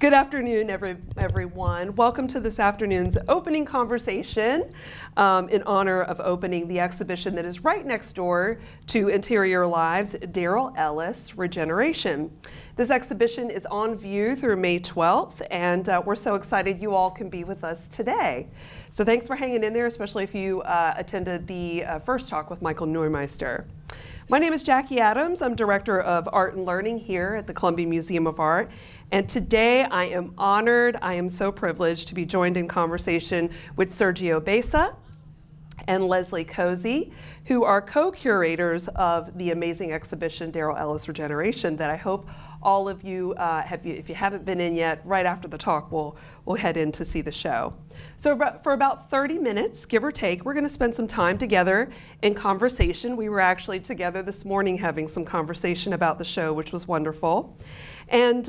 Good afternoon, everyone. Welcome to this afternoon's opening conversation in honor of opening the exhibition that is right next door to Interior Live's Darrel Ellis, Regeneration. This exhibition is on view through May 12th, and we're so excited you all can be with us today. So thanks for hanging in there, especially if you attended the first talk with Michael Neumeister. My name is Jackie Adams. I'm Director of Art and Learning here at the Columbia Museum of Art. And today I am honored, I am so privileged to be joined in conversation with Sergio Bessa and Leslie Cozzi, who are co-curators of the amazing exhibition Darrel Ellis Regeneration that I hope all of you, if you haven't been in yet, right after the talk, we'll head in to see the show. So for about 30 minutes, give or take, we're going to spend some time together in conversation. We were actually together this morning having some conversation about the show, which was wonderful. And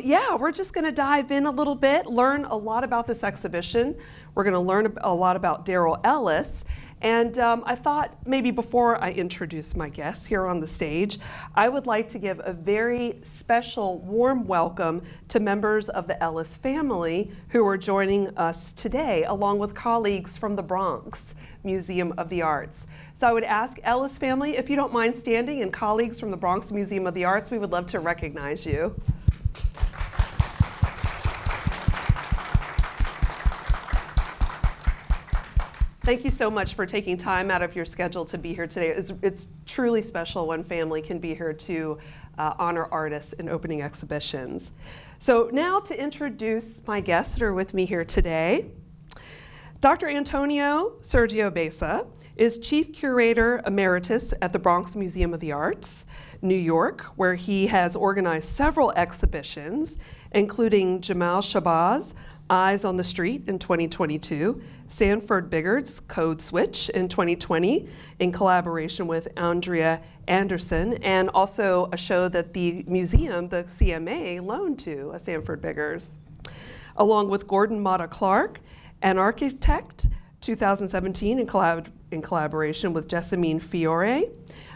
yeah, we're just going to dive in a little bit, learn a lot about this exhibition. We're going to learn a lot about Darrel Ellis. And I thought maybe before I introduce my guests here on the stage, I would like to give a very special warm welcome to members of the Ellis family who are joining us today, along with colleagues from the Bronx Museum of the Arts. So I would ask Ellis family, if you don't mind standing, and colleagues from the Bronx Museum of the Arts, we would love to recognize you. Thank you so much for taking time out of your schedule to be here today. It's truly special when family can be here to honor artists in opening exhibitions. So now to introduce my guests that are with me here today. Dr. Antonio Sergio Bessa is Chief Curator Emeritus at the Bronx Museum of the Arts, New York, where he has organized several exhibitions, including Jamal Shabazz, Eyes on the Street in 2022, Sanford Biggard's Code Switch in 2020 in collaboration with Andrea Anderson, and also a show that the museum, the CMA, loaned to Sanford Biggars. Along with Gordon Mata Clark, An Architect, 2017 in collaboration with Jessamine Fiore,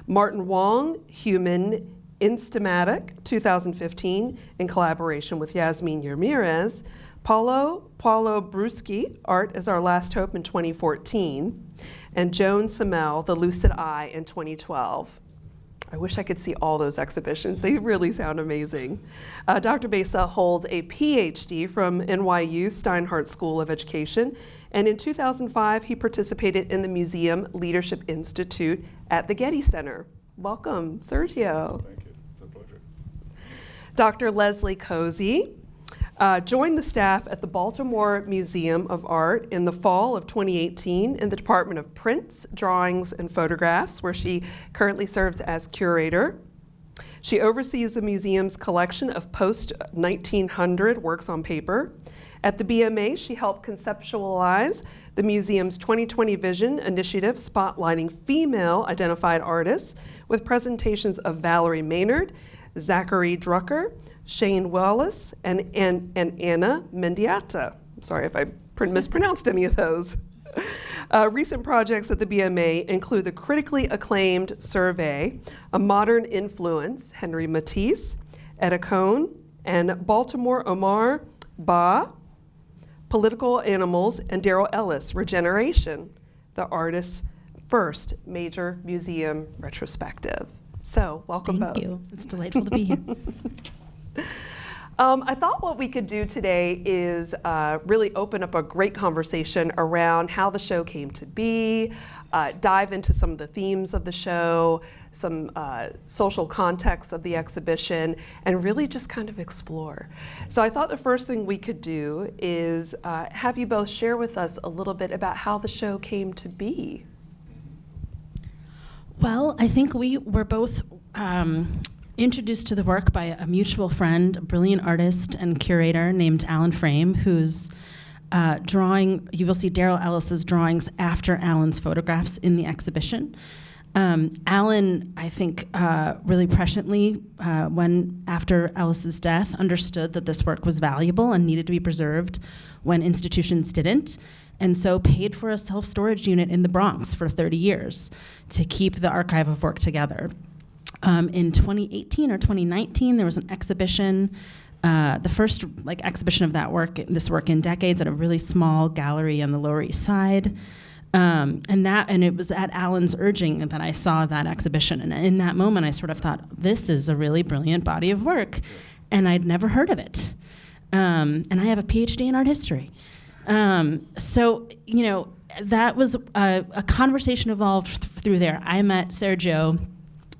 Martin Wong, Human Instamatic, 2015 in collaboration with Yasmin Ramirez, Paulo Bruschi, Art is Our Last Hope in 2014, and Joan Samel, The Lucid Eye in 2012. I wish I could see all those exhibitions. They really sound amazing. Dr. Bessa holds a PhD from NYU Steinhardt School of Education, and in 2005, he participated in the Museum Leadership Institute at the Getty Center. Welcome, Sergio. Thank you. It's a pleasure. Dr. Leslie Cozzi joined the staff at the Baltimore Museum of Art in the fall of 2018 in the Department of Prints, Drawings, and Photographs, where she currently serves as curator. She oversees the museum's collection of post-1900 works on paper. At the BMA, she helped conceptualize the museum's 2020 Vision Initiative spotlighting female identified artists with presentations of Valerie Maynard, Zachary Drucker, Shane Wallace, and Anna Mendieta. I'm sorry if I mispronounced any of those. Recent projects at the BMA include the critically acclaimed survey, A Modern Influence, Henry Matisse, Etta Cohn, and Baltimore Omar Ba, Political Animals, and Darrel Ellis, Regeneration, the artist's first major museum retrospective. So, welcome both. Thank you. It's delightful to be here. I thought what we could do today is really open up a great conversation around how the show came to be, dive into some of the themes of the show, some social context of the exhibition, and really just kind of explore. So I thought the first thing we could do is have you both share with us a little bit about how the show came to be. Well, I think we were both introduced to the work by a mutual friend, a brilliant artist and curator named Alan Frame, whose you will see Darrel Ellis's drawings after Alan's photographs in the exhibition. Alan, I think, really presciently, after Ellis's death, understood that this work was valuable and needed to be preserved when institutions didn't, and so paid for a self-storage unit in the Bronx for 30 years to keep the archive of work together. In 2018 or 2019, there was an exhibition the first exhibition of this work in decades, at a really small gallery on the Lower East Side. And it was at Alan's urging that I saw that exhibition. And in that moment, I sort of thought, this is a really brilliant body of work. And I'd never heard of it. And I have a PhD in art history. So, that was a conversation evolved through there. I met Sergio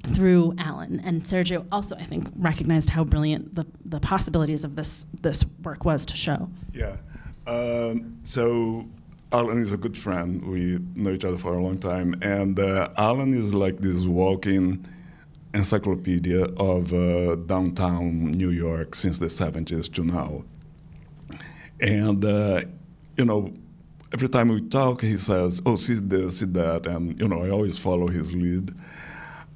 through Alan, and Sergio also, I think, recognized how brilliant the possibilities of this work was to show. Yeah. So Alan is a good friend. We know each other for a long time, and Alan is like this walking encyclopedia of downtown New York since the 70s to now. And every time we talk, he says, "Oh, see this, see that," and I always follow his lead.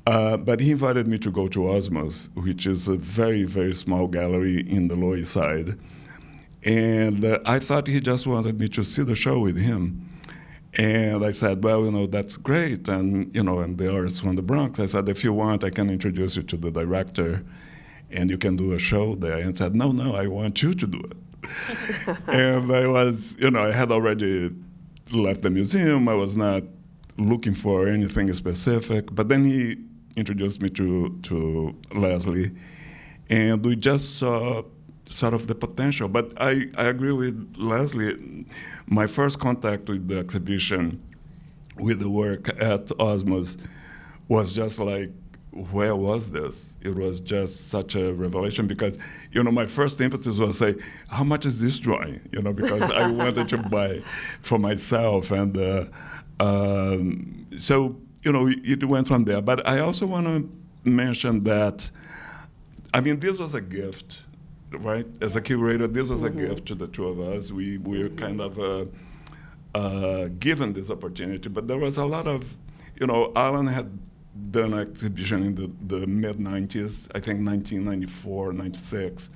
But he invited me to go to Osmos, which is a very, very small gallery in the Lower East Side. And I thought he just wanted me to see the show with him. And I said, well, that's great. And, and the artist from the Bronx, I said, if you want, I can introduce you to the director and you can do a show there. And said, no, I want you to do it. And I was, I had already left the museum. I was not looking for anything specific. But then he introduced me to Leslie, and we just saw sort of the potential. But I agree with Leslie. My first contact with the exhibition, with the work at Osmos, was just like, where was this? It was just such a revelation because, my first impetus was say, how much is this drawing? Because I wanted to buy for myself. And so, it went from there. But I also want to mention that, this was a gift, right? As a curator, this was a gift to the two of us. We were kind of given this opportunity. But there was a lot of, Alan had done an exhibition in the mid-90s, I think 1994, 96,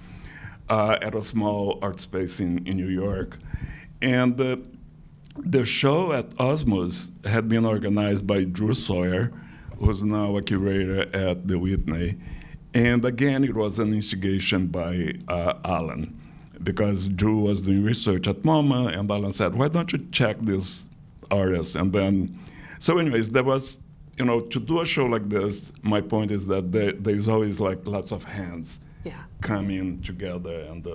at a small art space in New York. And the show at Osmos had been organized by Drew Sawyer, who's now a curator at the Whitney. And again, it was an instigation by Alan, because Drew was doing research at MoMA, and Alan said, why don't you check this artist? And then, so anyways, there was, to do a show like this, my point is that there's always lots of hands coming together and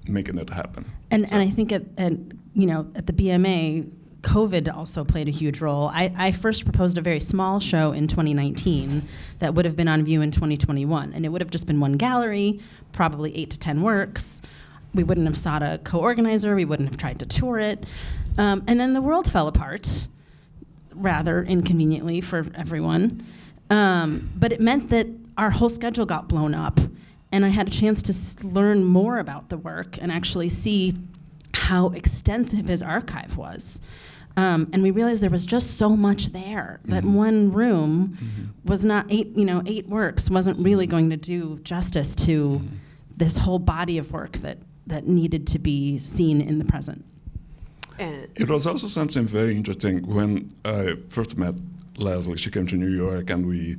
making it happen. And I think at the BMA, COVID also played a huge role. I first proposed a very small show in 2019 that would have been on view in 2021, and it would have just been one gallery, probably 8 to 10 works. We wouldn't have sought a co-organizer. We wouldn't have tried to tour it. And then the world fell apart, rather inconveniently for everyone. But it meant that our whole schedule got blown up, and I had a chance to learn more about the work and actually see how extensive his archive was. And we realized there was just so much there that one room was not 8 works wasn't really going to do justice to this whole body of work that needed to be seen in the present. It was also something very interesting when I first met Leslie. She came to New York, and we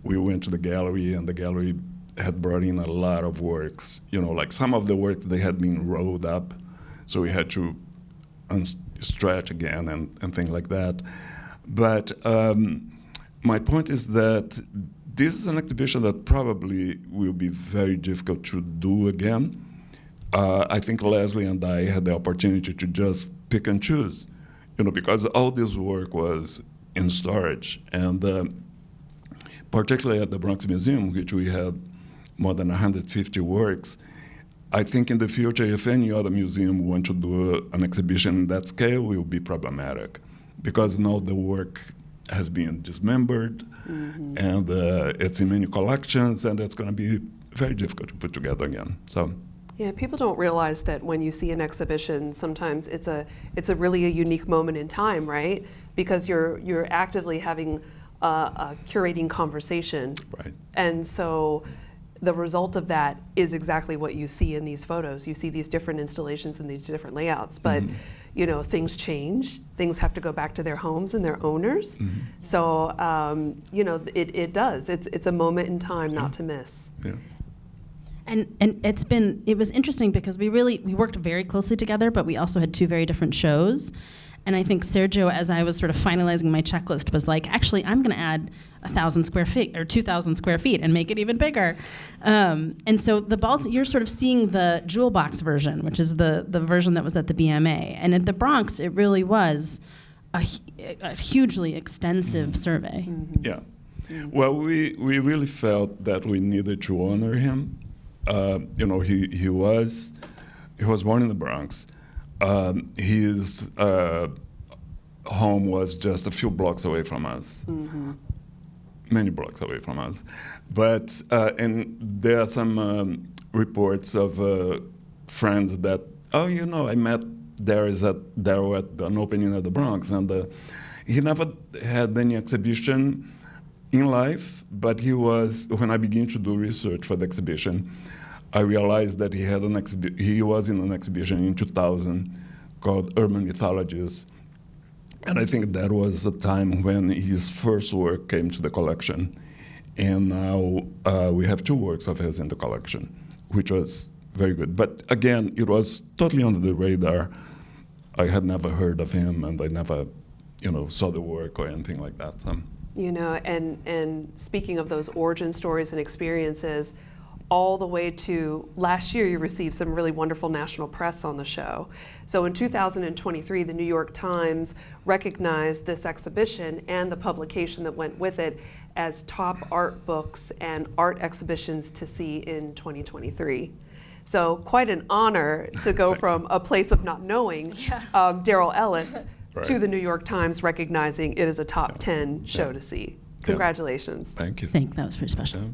went to the gallery, and the gallery had brought in a lot of works. Some of the work, they had been rolled up, so we had to stretch again and things like that. But my point is that this is an exhibition that probably will be very difficult to do again. I think Leslie and I had the opportunity to just pick and choose, because all this work was in storage. And particularly at the Bronx Museum, which we had more than 150 works, I think in the future, if any other museum want to do an exhibition in that scale, will be problematic, because now the work has been dismembered, and it's in many collections, and it's going to be very difficult to put together again. So. Yeah, people don't realize that when you see an exhibition, sometimes it's a really a unique moment in time, right? Because you're actively having a curating conversation, right? And so the result of that is exactly what you see in these photos. You see these different installations and these different layouts, but things change. Things have to go back to their homes and their owners. So it does. It's a moment in time not to miss. Yeah. And it was interesting because we worked very closely together, but we also had two very different shows. And I think Sergio, as I was sort of finalizing my checklist, was like, actually, I'm going to add 1,000 square feet or 2,000 square feet and make it even bigger. And so you're sort of seeing the jewel box version, which is the version that was at the BMA. And at the Bronx, it really was a hugely extensive survey. Mm-hmm. Yeah. Well, we really felt that we needed to honor him. He was born in the Bronx. His home was just a few blocks away from us, many blocks away from us. But and there are some reports of friends that, I met Darrel at an opening at the Bronx, and he never had any exhibition in life, but when I began to do research for the exhibition, I realized that he was in an exhibition in 2000 called Urban Mythologies. And I think that was a time when his first work came to the collection. And now we have two works of his in the collection, which was very good. But again, it was totally under the radar. I had never heard of him, and I never, saw the work or anything like that. And speaking of those origin stories and experiences, all the way to last year, you received some really wonderful national press on the show. So in 2023, the New York Times recognized this exhibition and the publication that went with it as top art books and art exhibitions to see in 2023. So quite an honor to go from a place of not knowing Darrel Ellis to the New York Times recognizing it as a top 10 show to see. Congratulations. Thank you. That was pretty special. Yeah.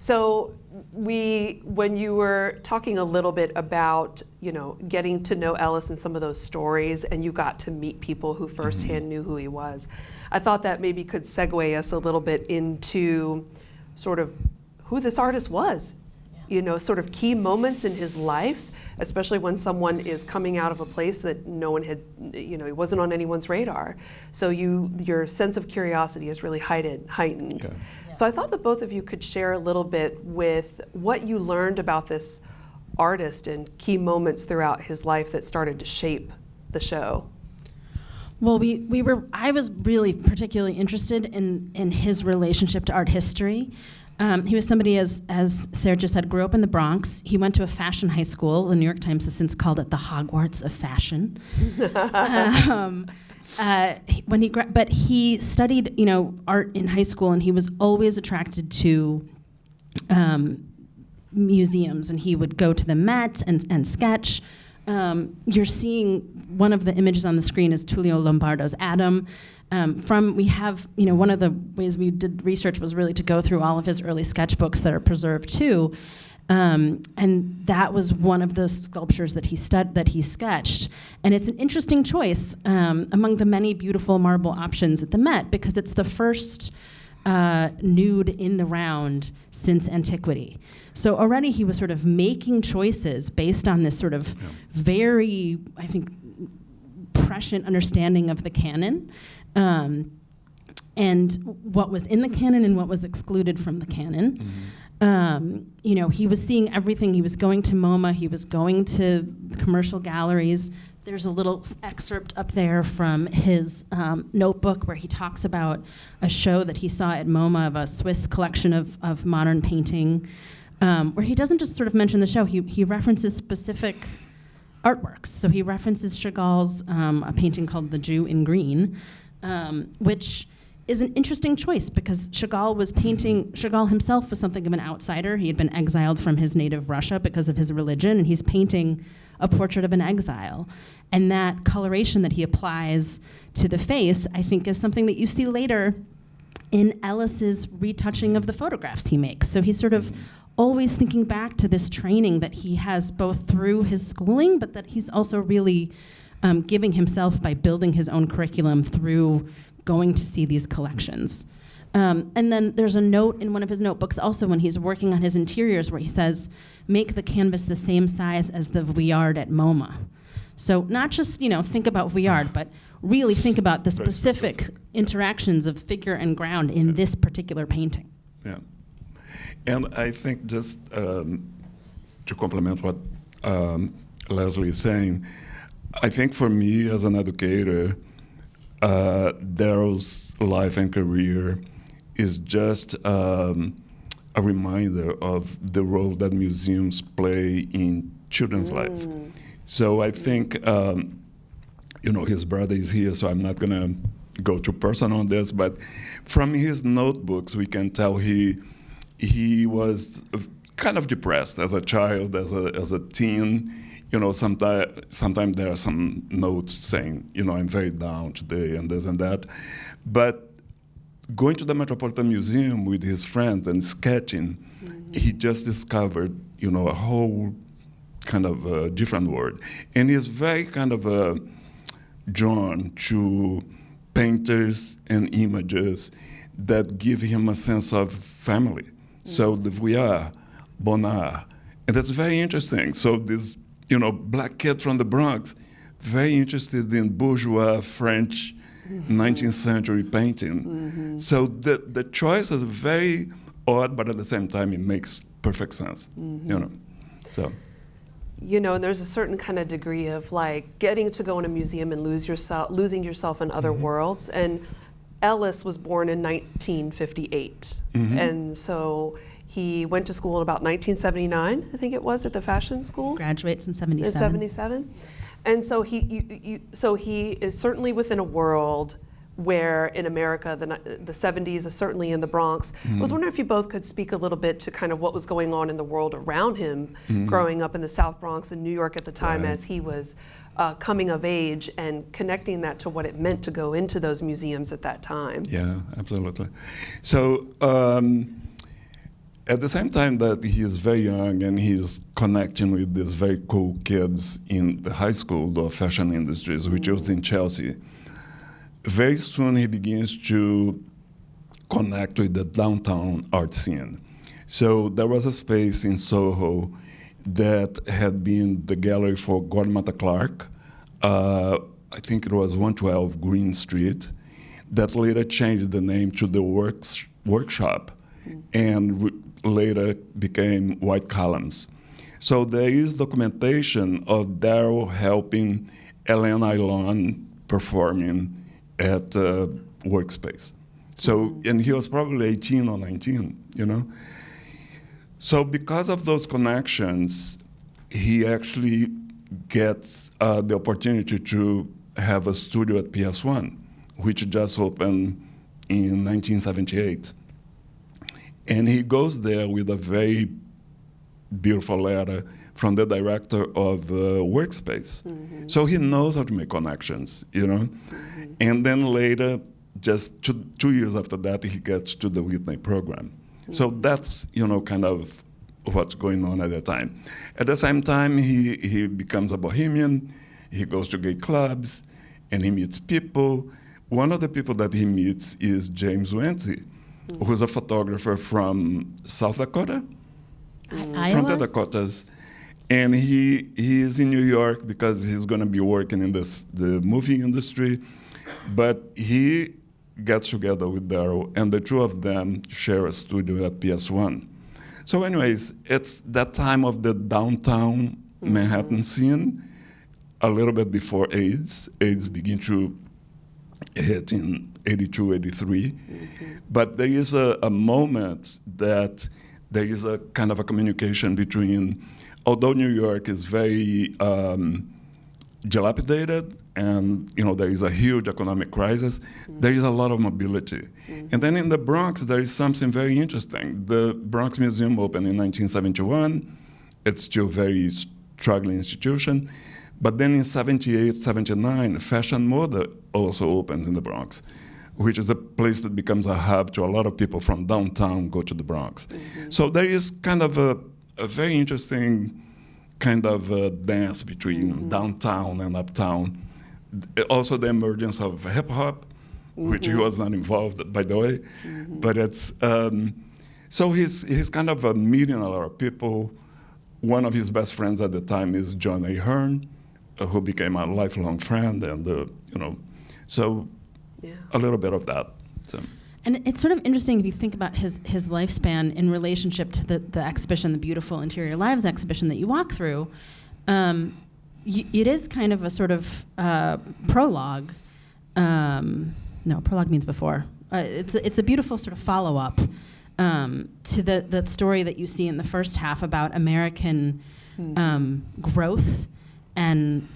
So when you were talking a little bit about, getting to know Ellis and some of those stories, and you got to meet people who firsthand knew who he was, I thought that maybe could segue us a little bit into sort of who this artist was. Sort of key moments in his life, especially when someone is coming out of a place that no one had, he wasn't on anyone's radar. So your sense of curiosity is really heightened. Yeah. So I thought that both of you could share a little bit with what you learned about this artist and key moments throughout his life that started to shape the show. Well, I was really particularly interested in his relationship to art history. He was somebody, as Sergio said, grew up in the Bronx. He went to a fashion high school. The New York Times has since called it the Hogwarts of fashion. But he studied, art in high school, and he was always attracted to museums, and he would go to the Met and sketch. You're seeing one of the images on the screen is Tullio Lombardo's Adam. One of the ways we did research was really to go through all of his early sketchbooks that are preserved too, and that was one of the sculptures that he sketched. And it's an interesting choice among the many beautiful marble options at the Met, because it's the first nude in the round since antiquity. So already he was sort of making choices based on this sort of very, I think, prescient understanding of the canon. And what was in the canon and what was excluded from the canon. He was seeing everything. He was going to MoMA. He was going to commercial galleries. There's a little excerpt up there from his notebook where he talks about a show that he saw at MoMA of a Swiss collection of modern painting, where he doesn't just sort of mention the show. He references specific artworks. So he references Chagall's a painting called The Jew in Green, which is an interesting choice because Chagall himself was something of an outsider. He had been exiled from his native Russia because of his religion, and he's painting a portrait of an exile. And that coloration that he applies to the face, I think, is something that you see later in Ellis's retouching of the photographs he makes. So he's sort of always thinking back to this training that he has both through his schooling, but that he's also really giving himself by building his own curriculum through going to see these collections. And then there's a note in one of his notebooks also when he's working on his interiors where he says, make the canvas the same size as the Vuillard at MoMA. So not just, think about Vuillard, but really think about the specific interactions of figure and ground in this particular painting. Yeah. And I think just to complement what Leslie is saying, I think for me as an educator, Darrel's life and career is just a reminder of the role that museums play in children's life. So I think, his brother is here, so I'm not going to go too personal on this, but from his notebooks, we can tell he was kind of depressed as a child, as a teen. Sometimes there are some notes saying, I'm very down today and this and that. But going to the Metropolitan Museum with his friends and sketching, he just discovered, a whole kind of different world. And he's very kind of drawn to painters and images that give him a sense of family. So the Vuillard, Bonnard, and that's very interesting. So this, black kid from the Bronx, very interested in bourgeois French 19th century painting. So the choice is very odd, but at the same time it makes perfect sense. So. And there's a certain kind of degree of like getting to go in a museum and losing yourself in other worlds. And Ellis was born in 1958, and so he went to school in about 1979, I think it was, at the fashion school. Graduates in 77. In 77, and so he is certainly within a world where in America, the 70s, certainly in the Bronx. I was wondering if you both could speak a little bit to kind of what was going on in the world around him growing up in the South Bronx in New York at the time as he was coming of age and connecting that to what it meant to go into those museums at that time. Yeah, absolutely. So at the same time that he's very young and he's connecting with these very cool kids in the high school of fashion industries, which was in Chelsea, very soon he begins to connect with the downtown art scene. So there was a space in Soho that had been the gallery for Gordon Matta Clark. I think it was 112 Green Street, that later changed the name to the Workshop and later became White Columns. So there is documentation of Darrel helping Ellen Ailon performing at Workspace. So, and he was probably 18 or 19, So because of those connections, he actually gets the opportunity to have a studio at PS1, which just opened in 1978. And he goes there with a very beautiful letter from the director of Workspace. So he knows how to make connections, And then later, just 2 years after that, he gets to the Whitney program. So that's, kind of what's going on at the time. At the same time, he becomes a bohemian. He goes to gay clubs, and he meets people. One of the people that he meets is James Wentzey, who's a photographer from South Dakota, from the Dakotas. And he is in New York because he's going to be working in the movie industry. But he gets together with Darrel, and the two of them share a studio at PS1. So anyways, it's that time of the downtown Manhattan scene, a little bit before AIDS. AIDS began to hit in 82, 83. But there is a moment that there is a kind of a communication between, although New York is very dilapidated, and there is a huge economic crisis, there is a lot of mobility. And then in the Bronx, there is something very interesting. The Bronx Museum opened in 1971. It's still a very struggling institution. But then in 78, 79, Fashion Moda also opens in the Bronx, which is a place that becomes a hub to a lot of people from downtown go to the Bronx. So there is kind of a very interesting kind of dance between downtown and uptown. Also the emergence of hip-hop, which he was not involved, by the way. But it's, so he's kind of meeting a lot of people. One of his best friends at the time is John A. Hearn, who became a lifelong friend, and so a little bit of that. So. And it's sort of interesting if you think about his lifespan in relationship to the exhibition, the beautiful Interior Lives exhibition that you walk through. It is kind of a sort of prologue. No, prologue means before. It's a beautiful sort of follow-up to the story that you see in the first half about American growth and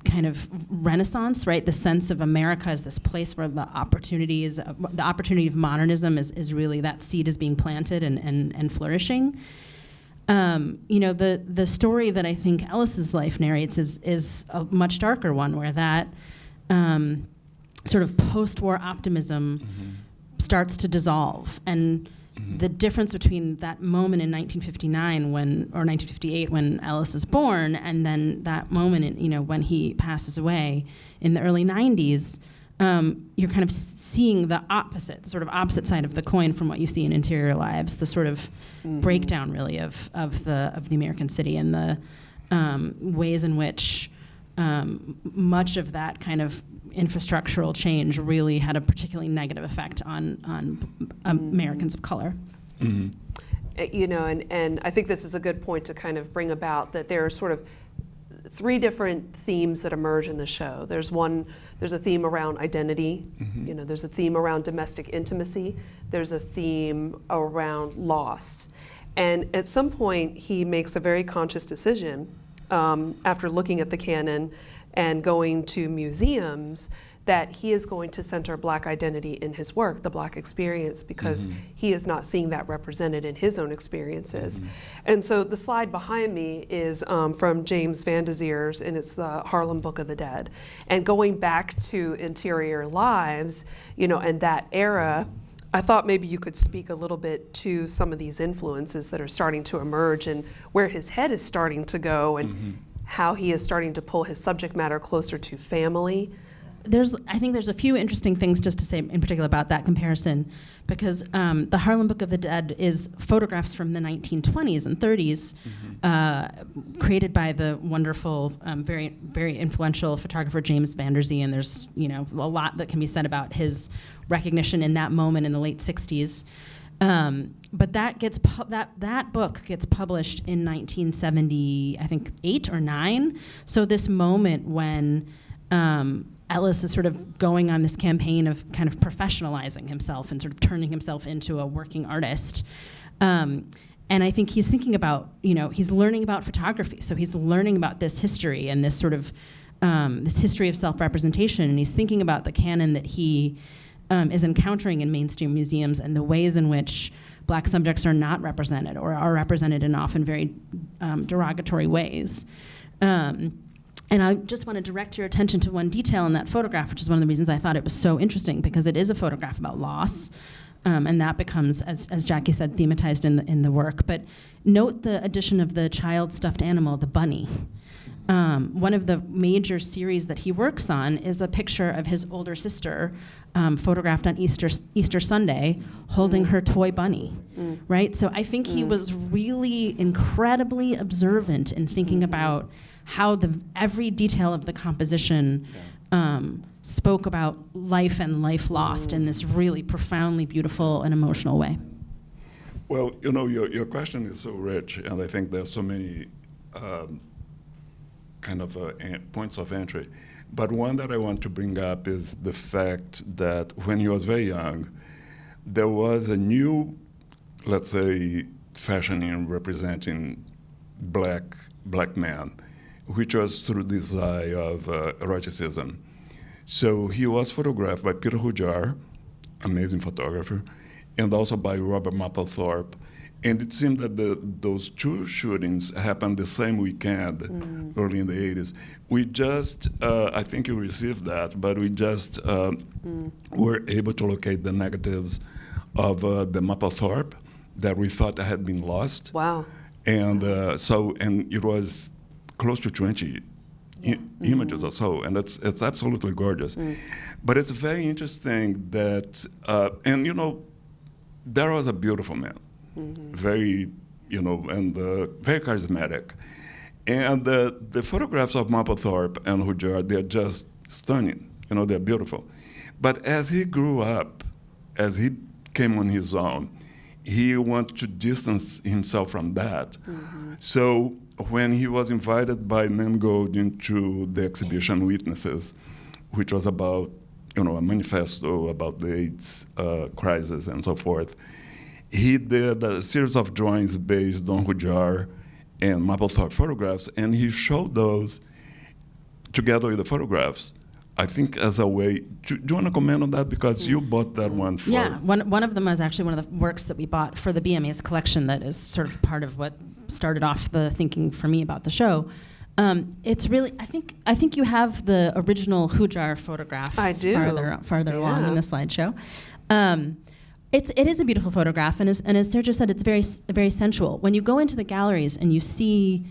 kind of renaissance, right? The sense of America as this place where the opportunity of modernism is really, that seed is being planted and flourishing. The story that I think Ellis's life narrates is a much darker one, where that sort of post-war optimism starts to dissolve, and the difference between that moment in 1959 or 1958 when Ellis is born, and then that moment when he passes away in the early 90s, you're kind of seeing the sort of opposite side of the coin from what you see in Interior Lives, the sort of breakdown really of the American city, and the ways in which much of that kind of infrastructural change really had a particularly negative effect on Americans of color. And I think this is a good point to kind of bring about that there are sort of three different themes that emerge in the show. There's a theme around identity, there's a theme around domestic intimacy, there's a theme around loss. And at some point, he makes a very conscious decision after looking at the canon and going to museums, that he is going to center Black identity in his work, the Black experience, because he is not seeing that represented in his own experiences. And so the slide behind me is from James Van de Zeer's, and it's the Harlem Book of the Dead. And going back to Interior Lives, and that era, I thought maybe you could speak a little bit to some of these influences that are starting to emerge and where his head is starting to go, and how he is starting to pull his subject matter closer to family. I think there's a few interesting things just to say in particular about that comparison, because the Harlem Book of the Dead is photographs from the 1920s and 30s, created by the wonderful, very, very influential photographer James Van der Zee, and there's a lot that can be said about his recognition in that moment in the late 60s. But that book gets published in 1970, I think 8 or 9. So this moment when Ellis is sort of going on this campaign of kind of professionalizing himself and sort of turning himself into a working artist. And I think he's thinking about, he's learning about photography. So he's learning about this history and this sort of this history of self-representation. And he's thinking about the canon that he is encountering in mainstream museums and the ways in which Black subjects are not represented, or are represented in often very derogatory ways. And I just want to direct your attention to one detail in that photograph, which is one of the reasons I thought it was so interesting, because it is a photograph about loss, and that becomes, as Jackie said, thematized in the work. But note the addition of the child stuffed animal, the bunny. One of the major series that he works on is a picture of his older sister, photographed on Easter Sunday, holding her toy bunny, right? So I think he was really incredibly observant in thinking about how every detail of the composition spoke about life and life lost in this really profoundly beautiful and emotional way. Well, your question is so rich, and I think there's so many points of entry. But one that I want to bring up is the fact that when he was very young, there was a new, let's say, fashion in representing black men, which was through this eye of eroticism. So he was photographed by Peter Hujar, amazing photographer, and also by Robert Mapplethorpe. And it seemed that those two shootings happened the same weekend, early in the 80s. We just, I think you received that, but we just were able to locate the negatives of the Mapplethorpe that we thought had been lost. Wow. And and it was close to 20 images or so, and it's absolutely gorgeous. But it's very interesting that, Darrel was a beautiful man. Very, and very charismatic. And the photographs of Mapplethorpe and Hujar, they're just stunning. They're beautiful. But as he grew up, as he came on his own, he wanted to distance himself from that. So when he was invited by Mangold into the exhibition Witnesses, which was about, a manifesto about the AIDS crisis and so forth, he did a series of drawings based on Hujar and Mapplethorpe photographs, and he showed those together with the photographs, I think, as a way. Do you want to comment on that? Because you bought that one for... Yeah, one of them was actually one of the works that we bought for the BMA's collection that is sort of part of what started off the thinking for me about the show. It's really, I think you have the original Hujar photograph. I do. Farther along in the slideshow. It is a beautiful photograph, and as Sergio said, it's very sensual. When you go into the galleries and you see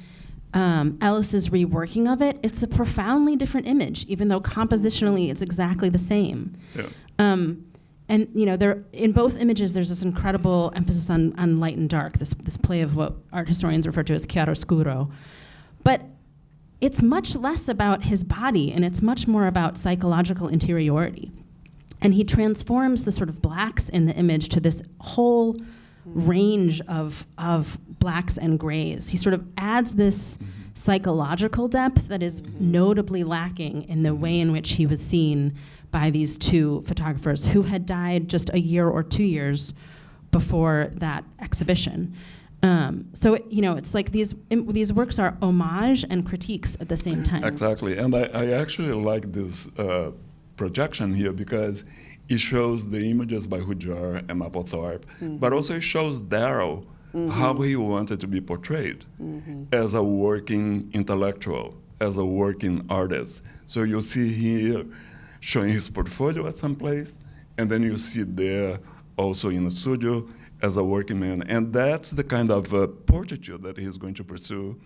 Ellis's reworking of it, it's a profoundly different image, even though compositionally it's exactly the same. Yeah. And there in both images, there's this incredible emphasis on light and dark, this play of what art historians refer to as chiaroscuro. But it's much less about his body, and it's much more about psychological interiority. And he transforms the sort of blacks in the image to this whole range of blacks and grays. He sort of adds this psychological depth that is notably lacking in the way in which he was seen by these two photographers who had died just a year or 2 years before that exhibition. So it's like these works are homage and critiques at the same time. Exactly, and I actually like this projection here because it shows the images by Hujar and Mapplethorpe, but also it shows Darrel, how he wanted to be portrayed as a working intellectual, as a working artist. So you see here showing his portfolio at some place, and then you see there also in the studio as a working man. And that's the kind of portraiture that he's going to pursue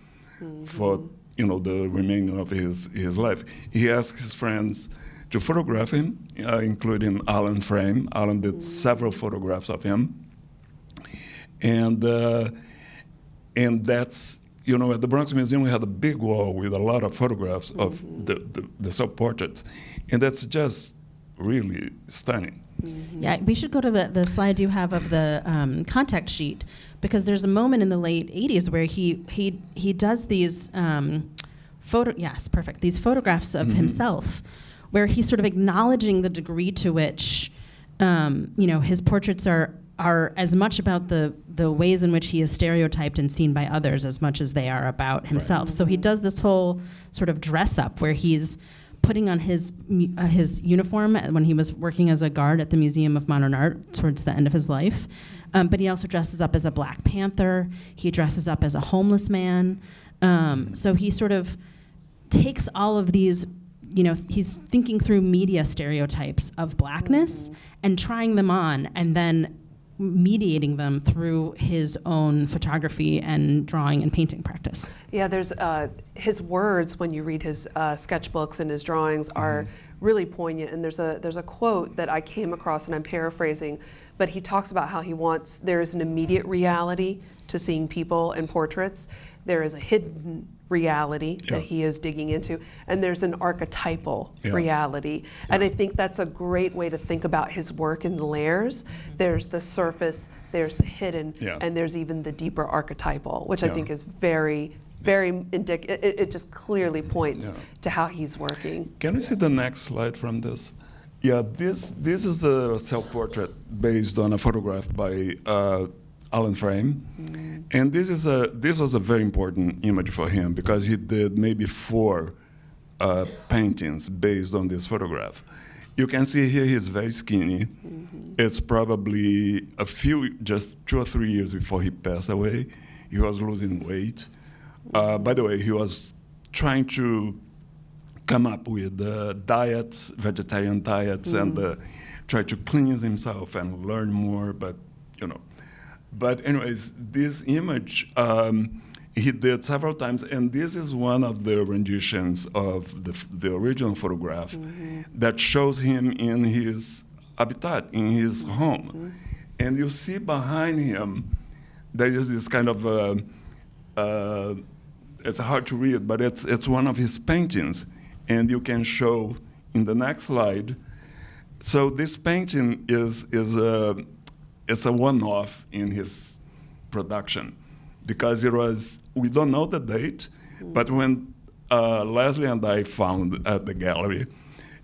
for the remaining of his life. He asked his friends to photograph him, including Alan Frame. Alan did several photographs of him. And that's, at the Bronx Museum, we had a big wall with a lot of photographs of the self-portraits. And that's just really stunning. Yeah, we should go to the slide you have of the contact sheet, because there's a moment in the late 80s where he does these these photographs of himself, where he's sort of acknowledging the degree to which his portraits are as much about the ways in which he is stereotyped and seen by others as much as they are about himself. Right. So he does this whole sort of dress up where he's putting on his uniform when he was working as a guard at the Museum of Modern Art towards the end of his life. But he also dresses up as a Black Panther. He dresses up as a homeless man. So he sort of takes all of these, he's thinking through media stereotypes of blackness and trying them on, and then mediating them through his own photography and drawing and painting practice. Yeah, there's his words when you read his sketchbooks and his drawings are really poignant. And there's a quote that I came across, and I'm paraphrasing, but he talks about how there is an immediate reality to seeing people and portraits. There is a hidden reality that he is digging into, and there's an archetypal reality. And I think that's a great way to think about his work in the layers. There's the surface, there's the hidden, and there's even the deeper archetypal, which I think is very, very indicative. It just clearly points to how he's working. Can we see the next slide from this? Yeah, this is a self-portrait based on a photograph by Alan Frame. And this was a very important image for him because he did maybe 4 paintings based on this photograph. You can see here he's very skinny. It's probably just 2 or 3 years before he passed away. He was losing weight. By the way, he was trying to come up with diets, vegetarian diets, and try to cleanse himself and learn more, but But anyways, this image he did several times, and this is one of the renditions of the original photograph that shows him in his habitat, in his home. And you see behind him, there is this kind of, it's hard to read, but it's one of his paintings. And you can show in the next slide So this painting is it's a one-off in his production, because we don't know the date, but when Leslie and I found at the gallery,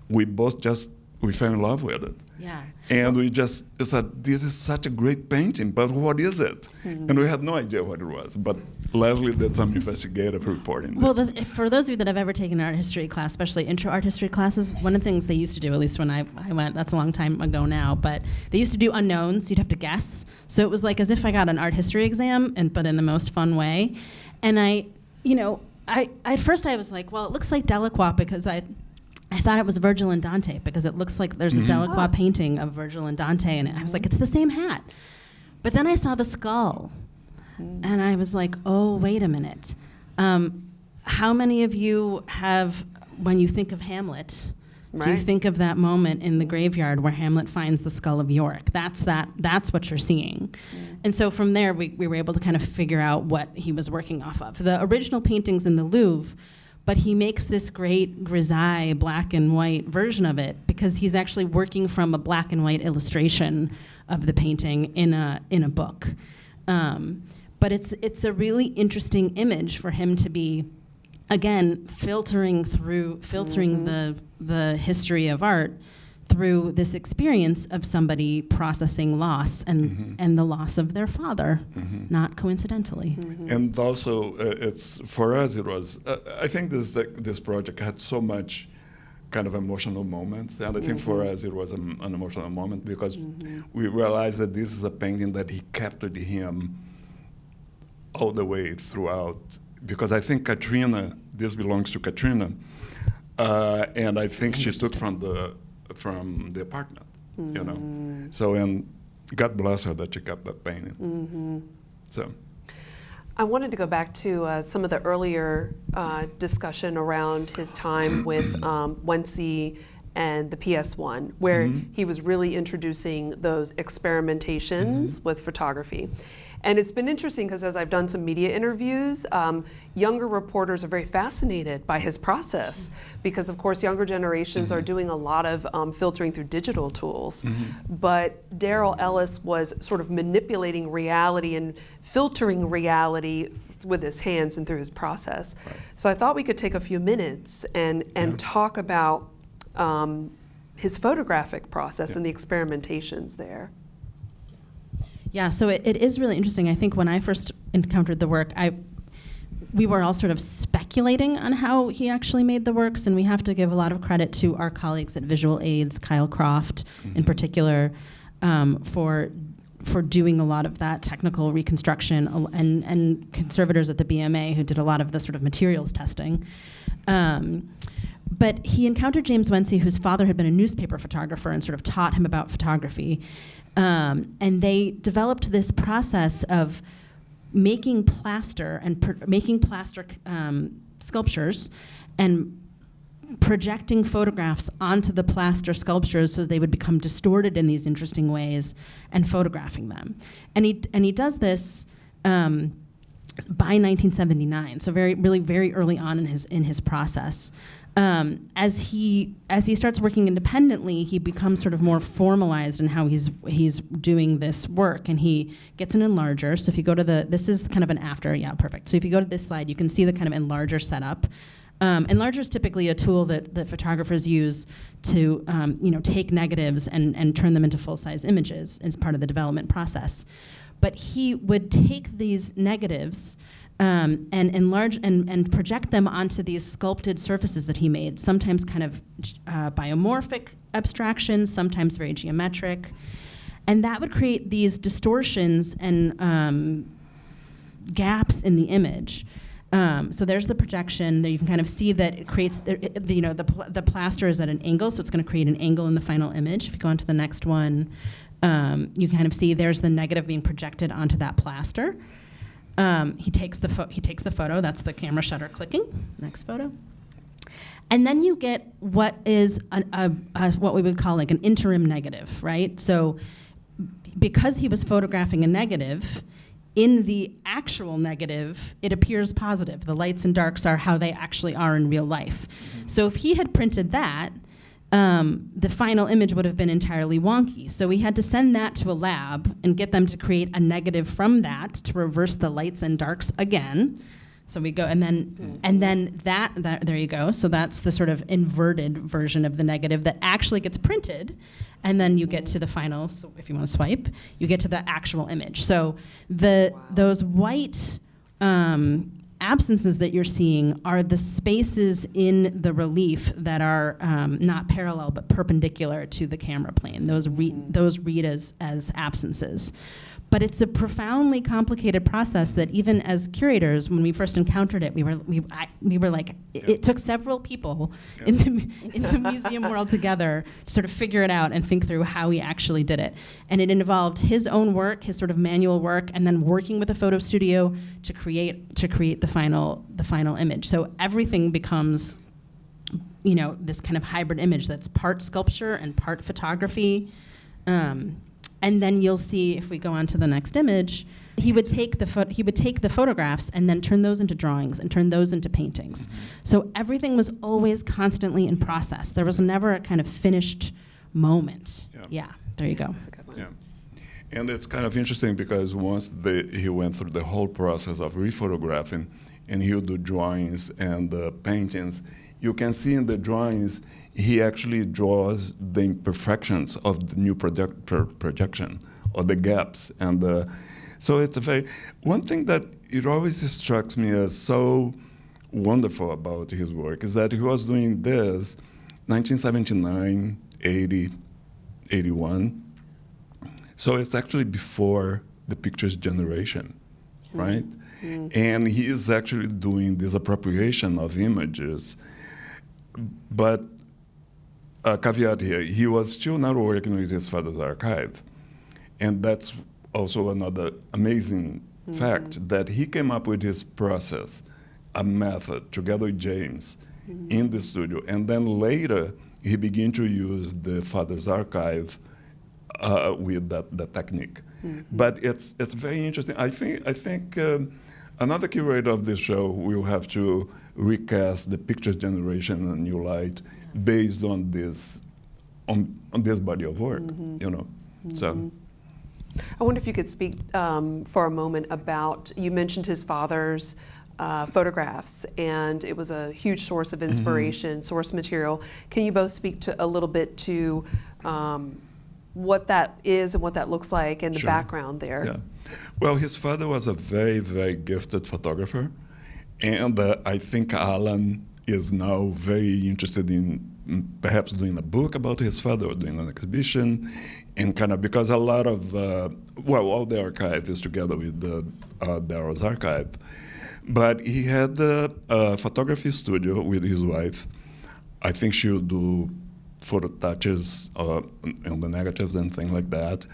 we fell in love with it. Yeah. And we just said, this is such a great painting, but what is it? And we had no idea what it was. But Leslie did some investigative reporting. Well, for those of you that have ever taken an art history class, especially intro art history classes, one of the things they used to do, at least when I went, that's a long time ago now, but they used to do unknowns. You'd have to guess. So it was like as if I got an art history exam, but in the most fun way. And at first I was like, well, it looks like Delacroix, because I thought it was Virgil and Dante, because it looks like there's a Delacroix painting of Virgil and Dante, and I was like, it's the same hat. But then I saw the skull, and I was like, oh, wait a minute. How many of you have, when you think of Hamlet, do you think of that moment in the graveyard where Hamlet finds the skull of Yorick? That's what you're seeing. And so from there, we were able to kind of figure out what he was working off of. The original painting's in the Louvre, but he makes this great grisaille black and white version of it because he's actually working from a black and white illustration of the painting in a book. But it's a really interesting image for him to be, again, filtering the history of art through this experience of somebody processing loss and the loss of their father, not coincidentally. And also, it's for us. It was. I think this project had so much kind of emotional moments, and I think for us it was an emotional moment because we realized that this is a painting that he captured him all the way throughout. Because I think Katrina, this belongs to Katrina, and I think she took from the apartment, you know. So, and God bless her that she kept that painting. So, I wanted to go back to some of the earlier discussion around his time with Wency and the PS1, where he was really introducing those experimentations with photography. And it's been interesting because as I've done some media interviews, younger reporters are very fascinated by his process because, of course, younger generations are doing a lot of filtering through digital tools. But Darrel Ellis was sort of manipulating reality and filtering reality with his hands and through his process. So I thought we could take a few minutes and talk about his photographic process and the experimentations there. Yeah, so it is really interesting. I think when I first encountered the work, we were all sort of speculating on how he actually made the works, and we have to give a lot of credit to our colleagues at Visual Aids, Kyle Croft in particular, for doing a lot of that technical reconstruction, and conservators at the BMA who did a lot of the sort of materials testing. But he encountered James Wency, whose father had been a newspaper photographer and sort of taught him about photography. And they developed this process of making plaster and making plaster sculptures and projecting photographs onto the plaster sculptures so they would become distorted in these interesting ways and photographing them. And he does this by 1979, so very early on in his process. As he starts working independently, he becomes sort of more formalized in how he's doing this work, and he gets an enlarger. So if you go to this is kind of an after, yeah, perfect. So if you go to this slide, you can see the kind of enlarger setup. Enlarger is typically a tool that photographers use to take negatives and turn them into full-size images as part of the development process. But he would take these negatives and enlarge and project them onto these sculpted surfaces that he made, sometimes kind of biomorphic abstractions, sometimes very geometric. And that would create these distortions and gaps in the image. So there's the projection. There you can kind of see that it creates, the plaster is at an angle, so it's going to create an angle in the final image. If you go on to the next one, you kind of see there's the negative being projected onto that plaster. He takes the photo. That's the camera shutter clicking. Next photo. And then you get what is what we would call like an interim negative, right? So because he was photographing a negative, in the actual negative, it appears positive. The lights and darks are how they actually are in real life. So if he had printed that, the final image would have been entirely wonky. So we had to send that to a lab and get them to create a negative from that to reverse the lights and darks again. So we go, and then that there you go. So that's the sort of inverted version of the negative that actually gets printed, and then you get to the final. So if you want to swipe, you get to the actual image. So those white absences that you're seeing are the spaces in the relief that are not parallel but perpendicular to the camera plane. Those read as absences. But it's a profoundly complicated process that even as curators, when we first encountered it, we were like, it took several people in the museum world together to sort of figure it out and think through how he actually did it. And it involved his own work, his sort of manual work, and then working with a photo studio to create the final image. So everything becomes, this kind of hybrid image that's part sculpture and part photography. And then you'll see, if we go on to the next image, he would take the photographs and then turn those into drawings and turn those into paintings. So everything was always constantly in process. There was never a kind of finished moment. Yeah, there you go. That's a good one. Yeah. And it's kind of interesting because once he went through the whole process of rephotographing, and he would do drawings and paintings, you can see in the drawings he actually draws the imperfections of the new projection or the gaps. And so it's one thing that it always strikes me as so wonderful about his work is that he was doing this 1979, 80, 81. So it's actually before the pictures generation, right? Mm-hmm. And he is actually doing this appropriation of images. But a caveat here, he was still not working with his father's archive. And that's also another amazing fact, that he came up with his process, a method, together with James, in the studio. And then later, he began to use the father's archive with that technique. But it's very interesting. I think another curator of this show will have to recast the picture generation in a new light based on this body of work, So. I wonder if you could speak for a moment about, you mentioned his father's photographs, and it was a huge source of inspiration, source material. Can you both speak a little bit to what that is and what that looks like and the background there? Yeah. Well, his father was a very, very gifted photographer, and I think Alan is now very interested in perhaps doing a book about his father or doing an exhibition, and kind of because a lot of, all the archive is together with Darrel's archive. But he had a photography studio with his wife. I think she would do photo touches on the negatives and things like that,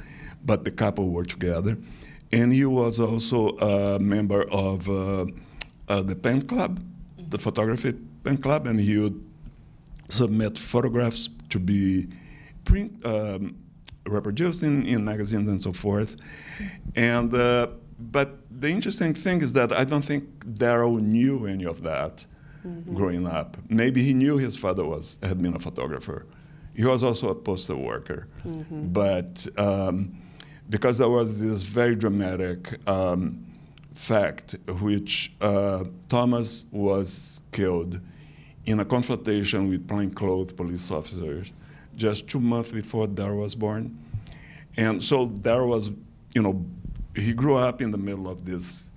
but the couple were together. And he was also a member of the pen club, the photography pen club, and he would submit photographs to be reproduced in magazines and so forth. And but the interesting thing is that I don't think Darrel knew any of that growing up. Maybe he knew his father had been a photographer. He was also a postal worker, but because there was this very dramatic fact, which Thomas was killed in a confrontation with plainclothes police officers just 2 months before Darrel was born. And so Darrel was, he grew up in the middle of this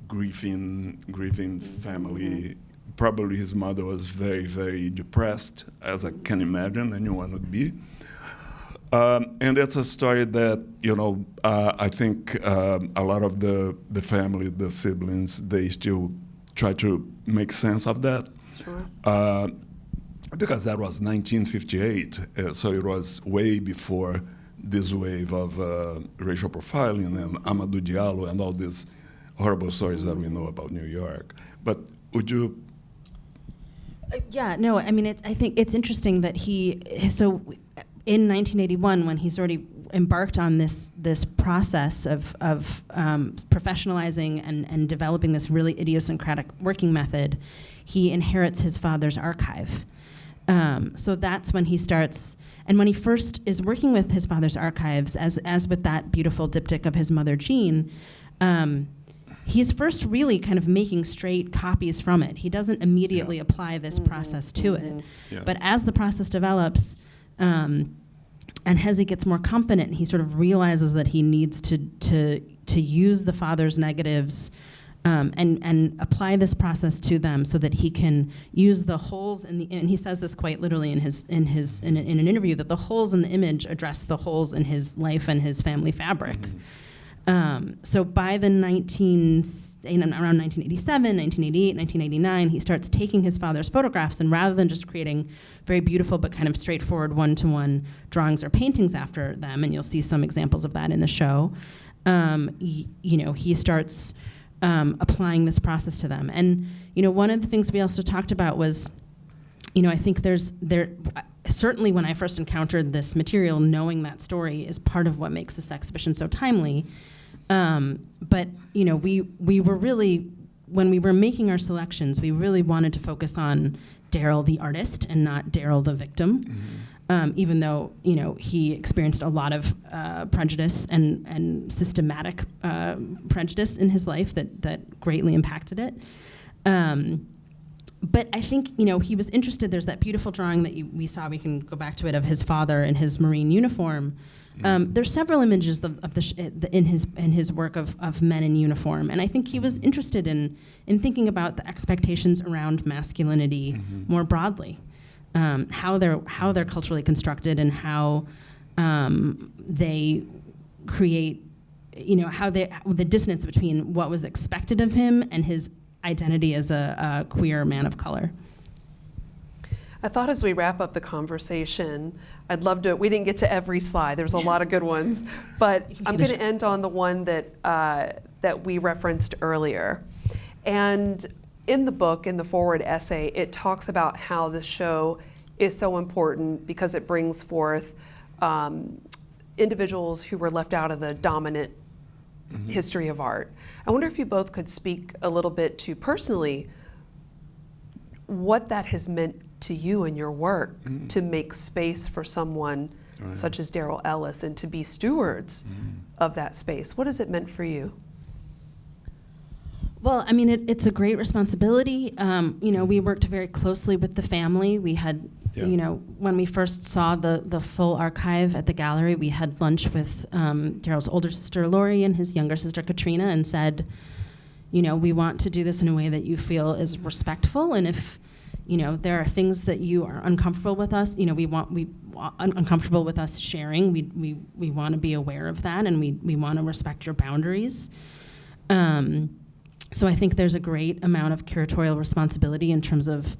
grieving family. Probably his mother was very, very depressed, as I can imagine anyone would be. And it's a story that, I think a lot of the family, the siblings, they still try to make sense of that. Sure. Because that was 1958, so it was way before this wave of racial profiling and Amadou Diallo and all these horrible stories that we know about New York. But would you? I think it's interesting that in 1981, when he's already embarked on this process of professionalizing and developing this really idiosyncratic working method, he inherits his father's archive. So that's when he starts, and when he first is working with his father's archives, as with that beautiful diptych of his mother Jean, he's first really kind of making straight copies from it. He doesn't immediately apply this process to it. Yeah. But as the process develops, and as he gets more competent, he sort of realizes that he needs to use the father's negatives and apply this process to them so that he can use the holes in the, and he says this quite literally in an interview, that the holes in the image address the holes in his life and his family fabric. So by the around 1987, 1988, 1989, he starts taking his father's photographs, and rather than just creating very beautiful but kind of straightforward one-to-one drawings or paintings after them, and you'll see some examples of that in the show, he starts applying this process to them. And one of the things we also talked about was, I think certainly when I first encountered this material, knowing that story is part of what makes this exhibition so timely. But we were really, when we were making our selections, we really wanted to focus on Darrel the artist and not Darrel the victim. Even though he experienced a lot of prejudice and systematic prejudice in his life that greatly impacted it. But I think he was interested. There's that beautiful drawing that we saw. We can go back to it, of his father in his Marine uniform. There's several images in his work of men in uniform, and I think he was interested in thinking about the expectations around masculinity more broadly. How they're culturally constructed, and how they create, the dissonance between what was expected of him and his identity as a queer man of color. I thought as we wrap up the conversation, I'd love to, we didn't get to every slide, there's a lot of good ones, but I'm going to end on the one that we referenced earlier. And in the book, in the forward essay, it talks about how the show is so important because it brings forth individuals who were left out of the dominant history of art. I wonder if you both could speak a little bit to personally what that has meant to you and your work to make space for someone such as Darrel Ellis and to be stewards of that space. What has it meant for you? Well, I mean, it's a great responsibility. We worked very closely with the family. We had, when we first saw the full archive at the gallery, we had lunch with Darrel's older sister, Lori, and his younger sister, Katrina, and said, we want to do this in a way that you feel is respectful, and if, there are things that you are uncomfortable with us, uncomfortable with us sharing, we want to be aware of that, and we want to respect your boundaries. So I think there's a great amount of curatorial responsibility in terms of,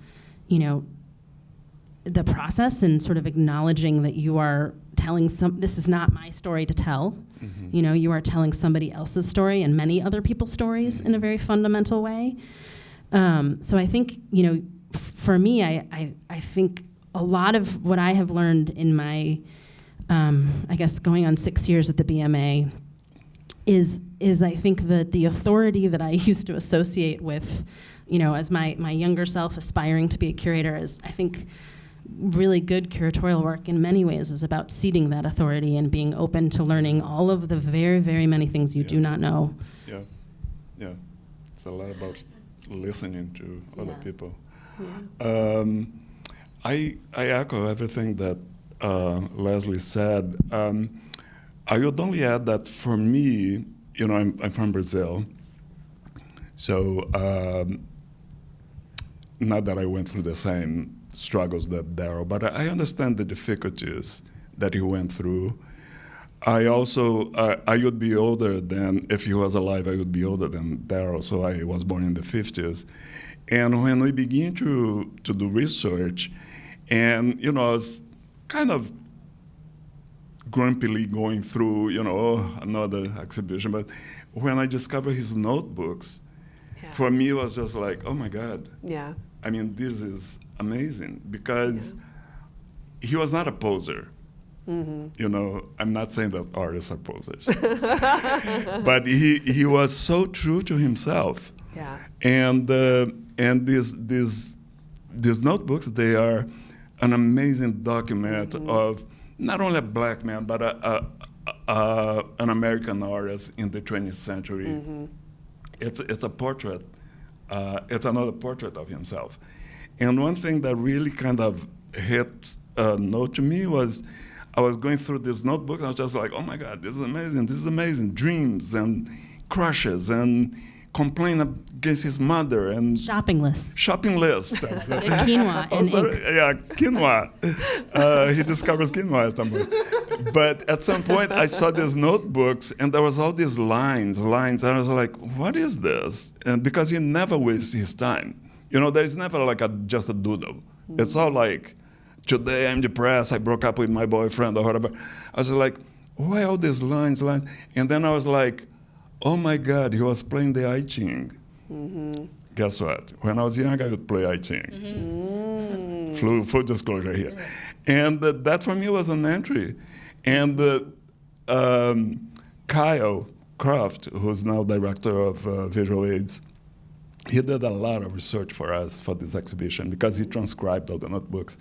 the process and sort of acknowledging that you are telling this is not my story to tell. You are telling somebody else's story and many other people's stories in a very fundamental way. So I think, for me, I think a lot of what I have learned in my, I guess, going on 6 years at the BMA is I think that the authority that I used to associate with, as my younger self aspiring to be a curator, is, I think, really good curatorial work in many ways is about ceding that authority and being open to learning all of the very, very many things you do not know. Yeah. It's a lot about listening to other people. I echo everything that Leslie said. I would only add that for me, I'm from Brazil, so not that I went through the same struggles that Darrel, but I understand the difficulties that he went through. I also, I would be older than, if he was alive, I would be older than Darrel, so I was born in the 50s. And when we began to do research, and I was kind of grumpily going through, another exhibition, but when I discovered his notebooks, for me it was just like, oh my God. Yeah. I mean, this is amazing, because he was not a poser. I'm not saying that artists are posers, but he was so true to himself. And these notebooks, they are an amazing document of not only a black man, but an American artist in the 20th century. It's a portrait. It's another portrait of himself. And one thing that really kind of hit a note to me was I was going through this notebook, and I was just like, oh my God, this is amazing, this is amazing. Dreams and crushes and complaint against his mother and Shopping lists. shopping list. Quinoa and Also, ink. yeah, quinoa. He discovers quinoa at some point. But at some point, I saw these notebooks, and there was all these lines, and I was like, what is this? And because he never wastes his time. You know, there's never like just a doodle. It's all like, today I'm depressed, I broke up with my boyfriend or whatever. I was like, why all these lines? And then I was like, oh my God, he was playing the I Ching. Guess what? When I was young, I would play I Ching. Full disclosure here. And that for me was an entry. And Kyle Croft, who's now director of visual aids, he did a lot of research for us for this exhibition because he transcribed all the notebooks.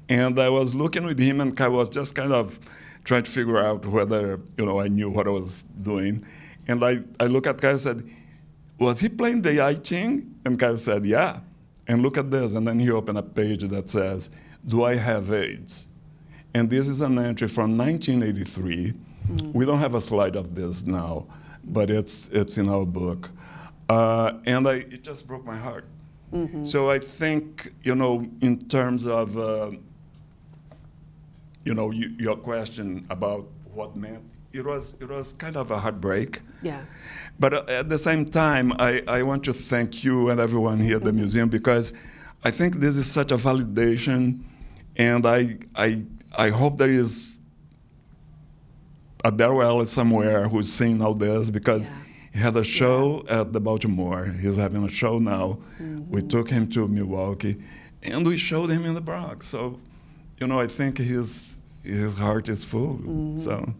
And I was looking with him, and Kyle was just kind of trying to figure out whether, I knew what I was doing. And I look at Kyle and said, was he playing the I Ching? And Kyle said, yeah. And look at this. And then he opened a page that says, do I have AIDS? And this is an entry from 1983. We don't have a slide of this now, but it's in our book. And it just broke my heart. So I think, in terms of, your question about what meant, it was kind of a heartbreak. Yeah. But at the same time, I want to thank you and everyone here at the museum, because I think this is such a validation, and I hope there is a Darrel Ellis somewhere who's seeing all this, because he had a show at the Baltimore. He's having a show now. We took him to Milwaukee, and we showed him in the Bronx. So, I think his heart is full. So.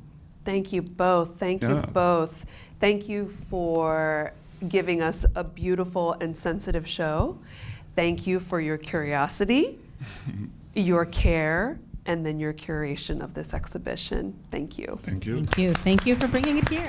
Thank you both. Thank you both. Thank you for giving us a beautiful and sensitive show. Thank you for your curiosity, your care, and then your curation of this exhibition. Thank you. Thank you. Thank you. Thank you for bringing it here.